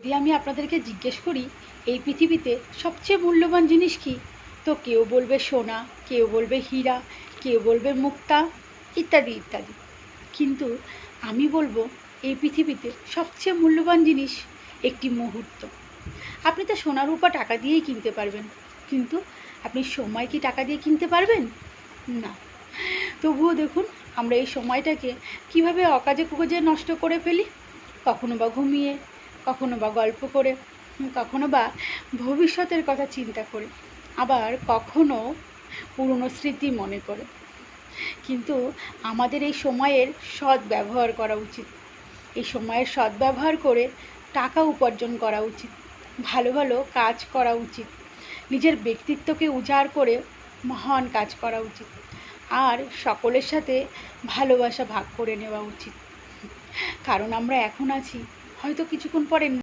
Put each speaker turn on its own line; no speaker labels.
যদি আমি আপনাদেরকে জিজ্ঞেস করি এই পৃথিবীতে সবচেয়ে মূল্যবান জিনিস কি, তো কেউ বলবে সোনা, কেউ বলবে হীরা, কেউ বলবে মুক্তা, ইত্যাদি ইত্যাদি। কিন্তু আমি বলবো এই পৃথিবীতে সবচেয়ে মূল্যবান জিনিস একটি মুহূর্ত। আপনি তো সোনা রূপা টাকা দিয়েই কিনতে পারবেন, কিন্তু আপনি সময় কি টাকা দিয়ে কিনতে পারবেন? না। তবুও দেখুন আমরা এই সময়টাকে কিভাবে অকাজে কুকাজে নষ্ট করে ফেলি। কখনো বা ঘুমিয়ে, কখনো বা গল্প করে, কখনো বা ভবিষ্যতের কথা চিন্তা করে, আবার কখনো পুরনো স্মৃতি মনে করে। কিন্তু আমাদের এই সময়ের সৎ ব্যবহার করা উচিত। এই সময়ের সৎ ব্যবহার করে টাকা উপার্জন করা উচিত, ভালো ভালো কাজ করা উচিত, নিজের ব্যক্তিত্বকে উজাড় করে মহান কাজ করা উচিত, আর সকলের সাথে ভালোবাসা ভাগ করে নেওয়া উচিত। কারণ আমরা এখন আছি, হয়তো কিছুক্ষণ পরে